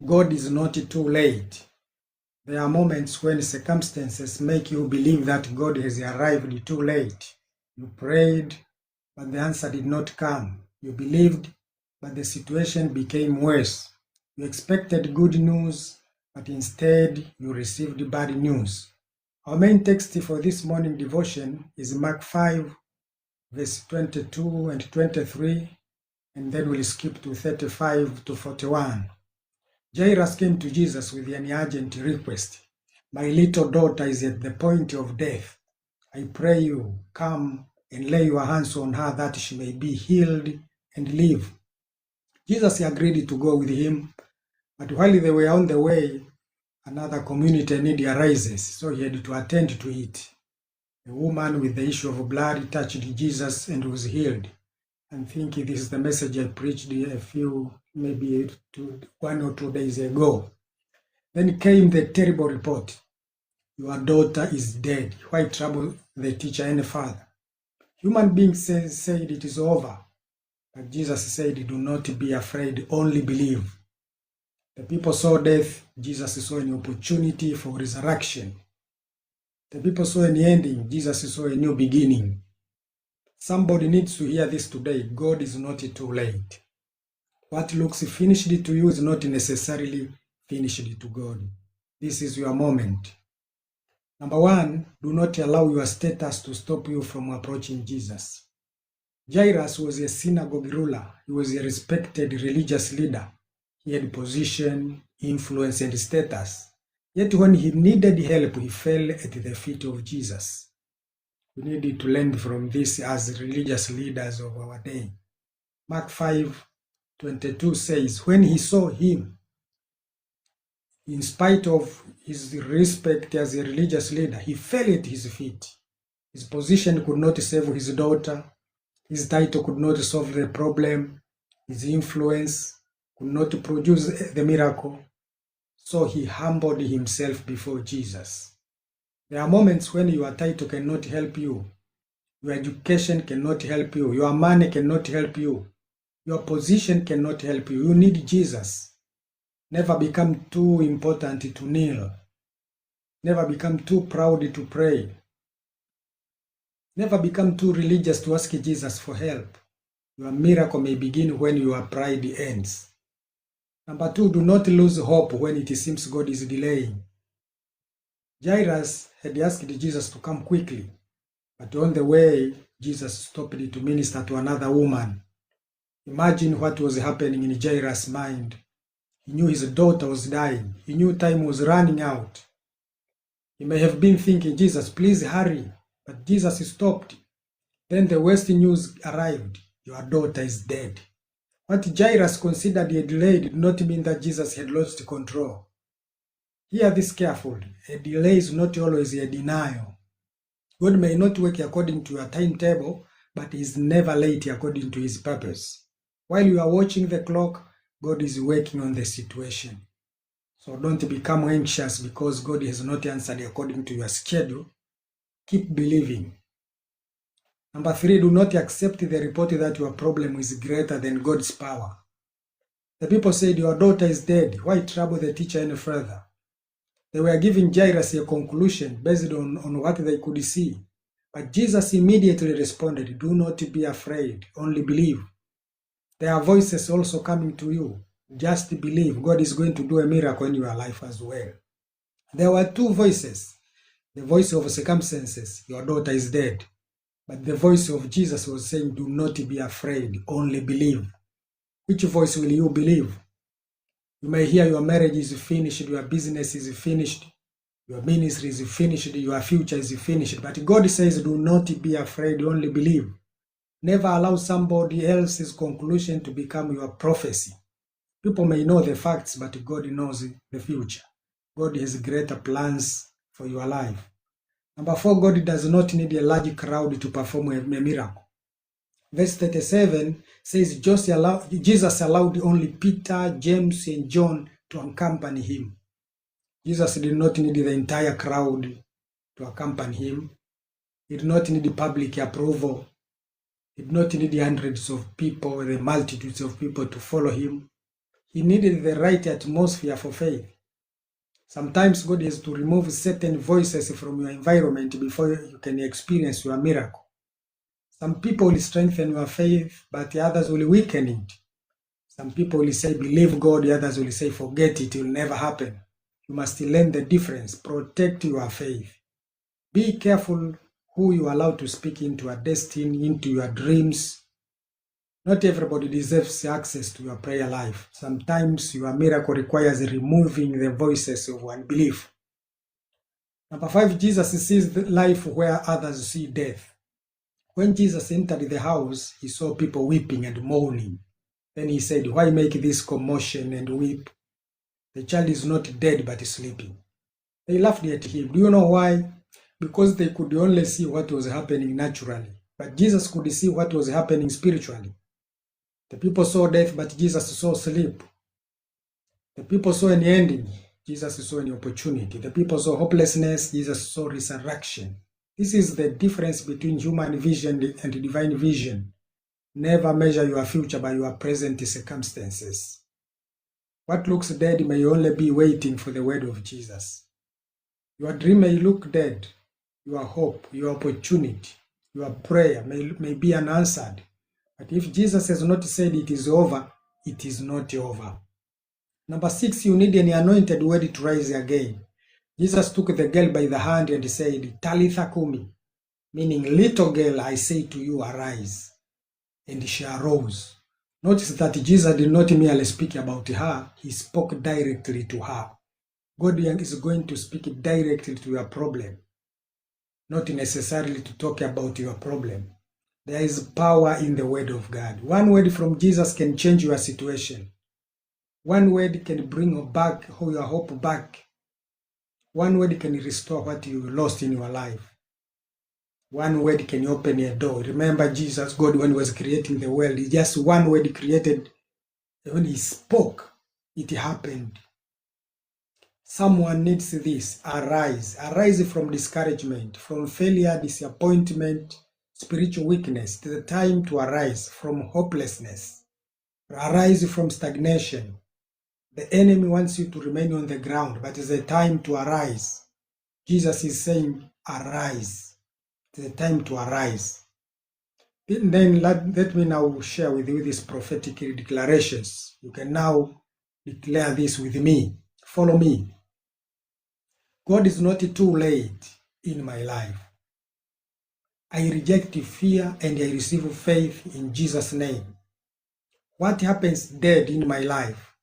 God is not too late. There are moments when circumstances make you believe that God has arrived too late. You prayed, but the answer did not come. You believed, but the situation became worse. You expected good news, but instead you received bad news. Our main text for this morning devotion is Mark 5, verse 22 and 23, and then we'll skip to 35 to 41. Jairus came to Jesus with an urgent request. My little daughter is at the point of death. I pray you, come and lay your hands on her that she may be healed and live. Jesus agreed to go with him, but while they were on the way, another community need arises, so he had to attend to it. A woman with the issue of blood touched Jesus and was healed. I think this is the message I preached a few, maybe 1 or 2 days ago. Then came the terrible report. Your daughter is dead. Why trouble the teacher any further? Human beings said it is over. But Jesus said, do not be afraid, only believe. The people saw death. Jesus saw an opportunity for resurrection. The people saw an ending. Jesus saw a new beginning. Somebody needs to hear this today. God is not too late. What looks finished to you is not necessarily finished to God. This is your moment. Number one, do not allow your status to stop you from approaching Jesus. Jairus was a synagogue ruler. He was a respected religious leader. He had position, influence, and status. Yet when he needed help, he fell at the feet of Jesus. We need to learn from this as religious leaders of our day. Mark 5:22 says, when he saw him, in spite of his respect as a religious leader, he fell at his feet. His position could not save his daughter. His title could not solve the problem. His influence could not produce the miracle. So he humbled himself before Jesus. There are moments when your title cannot help you. Your education cannot help you. Your money cannot help you. Your position cannot help you. You need Jesus. Never become too important to kneel. Never become too proud to pray. Never become too religious to ask Jesus for help. Your miracle may begin when your pride ends. Number two, do not lose hope when it seems God is delaying. Jairus had asked Jesus to come quickly, but on the way, Jesus stopped to minister to another woman. Imagine what was happening in Jairus' mind. He knew his daughter was dying. He knew time was running out. He may have been thinking, Jesus, please hurry. But Jesus stopped. Then the worst news arrived. Your daughter is dead. What Jairus considered a delay did not mean that Jesus had lost control. Hear this carefully. A delay is not always a denial. God may not work according to your timetable, but He is never late according to His purpose. While you are watching the clock, God is working on the situation. So don't become anxious because God has not answered according to your schedule. Keep believing. Number three, do not accept the report that your problem is greater than God's power. The people said, your daughter is dead. Why trouble the teacher any further? They were giving Jairus a conclusion based on what they could see. But Jesus immediately responded, do not be afraid, only believe. There are voices also coming to you. Just believe. God is going to do a miracle in your life as well. There were two voices. The voice of circumstances, your daughter is dead. But the voice of Jesus was saying, do not be afraid, only believe. Which voice will you believe? You may hear your marriage is finished, your business is finished, your ministry is finished, your future is finished. But God says, do not be afraid, only believe. Never allow somebody else's conclusion to become your prophecy. People may know the facts, but God knows the future. God has greater plans for your life. Number four, God does not need a large crowd to perform a miracle. Verse 37 says, Jesus allowed only Peter, James, and John to accompany him. Jesus did not need the entire crowd to accompany him. He did not need public approval. He did not need hundreds of people, the multitudes of people to follow him. He needed the right atmosphere for faith. Sometimes God has to remove certain voices from your environment before you can experience your miracle. Some people will strengthen your faith, but the others will weaken it. Some people will say, believe God, the others will say, forget it, it will never happen. You must learn the difference. Protect your faith. Be careful who you allow to speak into your destiny, into your dreams. Not everybody deserves access to your prayer life. Sometimes your miracle requires removing the voices of unbelief. Number 5, Jesus sees the life where others see death. When Jesus entered the house, he saw people weeping and mourning. Then he said, why make this commotion and weep? The child is not dead but sleeping. They laughed at him. Do you know why? Because they could only see what was happening naturally. But Jesus could see what was happening spiritually. The people saw death, but Jesus saw sleep. The people saw an ending. Jesus saw an opportunity. The people saw hopelessness. Jesus saw resurrection. This is the difference between human vision and divine vision. Never measure your future by your present circumstances. What looks dead may only be waiting for the word of Jesus. Your dream may look dead. Your hope, your opportunity, your prayer may be unanswered. But if Jesus has not said it is over, it is not over. Number 6, you need an anointed word to rise again. Jesus took the girl by the hand and said, Talitha Kumi, meaning, little girl, I say to you, arise. And she arose. Notice that Jesus did not merely speak about her, he spoke directly to her. God is going to speak directly to your problem, not necessarily to talk about your problem. There is power in the word of God. One word from Jesus can change your situation. One word can bring back your hope back. One word can restore what you lost in your life. One word can open a door. Remember Jesus, God, when he was creating the world, just one word created. When he spoke, it happened. Someone needs this. Arise. Arise from discouragement, from failure, disappointment, spiritual weakness. It is the time to arise from hopelessness. Arise from stagnation. The enemy wants you to remain on the ground, but it is a time to arise. Jesus is saying, arise. It is a time to arise. Then let me now share with you these prophetic declarations. You can now declare this with me. Follow me. God is not too late in my life. I reject fear and I receive faith in Jesus' name. What happens dead in my life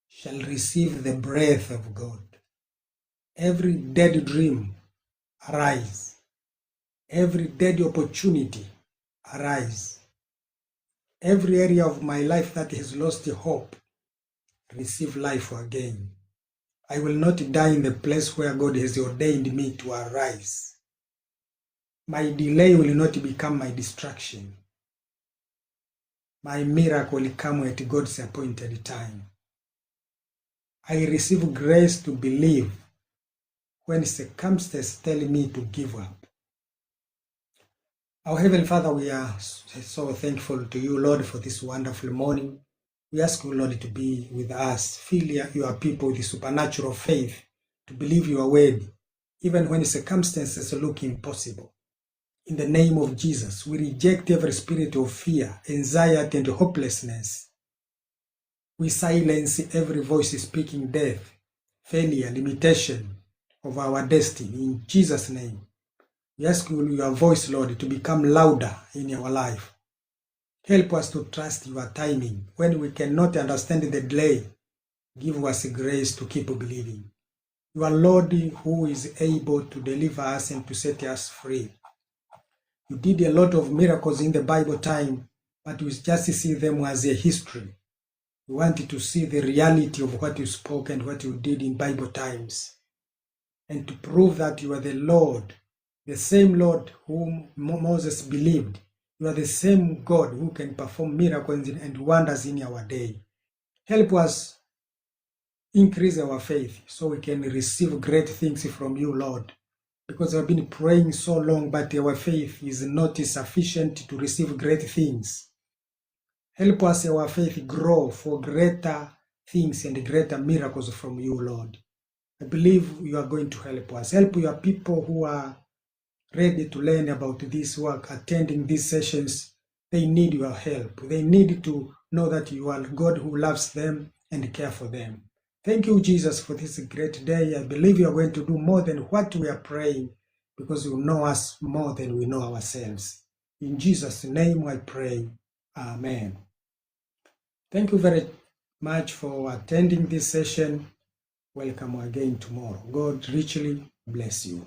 shall receive the breath of God. Every dead dream, arise. Every dead opportunity, arise. Every area of my life that has lost hope, receive life again. I will not die in the place where God has ordained me to arise. My delay will not become my distraction. My miracle will come at God's appointed time. I receive grace to believe when circumstances tell me to give up. Our Heavenly Father, we are so thankful to you, Lord, for this wonderful morning. We ask you, Lord, to be with us. Fill your people with supernatural faith to believe your word, even when circumstances look impossible. In the name of Jesus, we reject every spirit of fear, anxiety, and hopelessness. We silence every voice speaking death, failure, limitation of our destiny. In Jesus' name, we ask you, your voice, Lord, to become louder in our life. Help us to trust your timing. When we cannot understand the delay, give us grace to keep believing. You are Lord who is able to deliver us and to set us free. You did a lot of miracles in the Bible time, but we just see them as a history. We want to see the reality of what you spoke and what you did in Bible times, and to prove that you are the Lord, the same Lord whom Moses believed. You are the same God who can perform miracles and wonders in our day. Help us increase our faith so we can receive great things from you, Lord. Because we have been praying so long, but our faith is not sufficient to receive great things. Help us, our faith, grow for greater things and greater miracles from you, Lord. I believe you are going to help us. Help your people who are ready to learn about this work, attending these sessions. They need your help. They need to know that you are God who loves them and care for them. Thank you, Jesus, for this great day. I believe you are going to do more than what we are praying, because you know us more than we know ourselves. In Jesus' name I pray. Amen. Thank you very much for attending this session. Welcome again tomorrow. God richly bless you.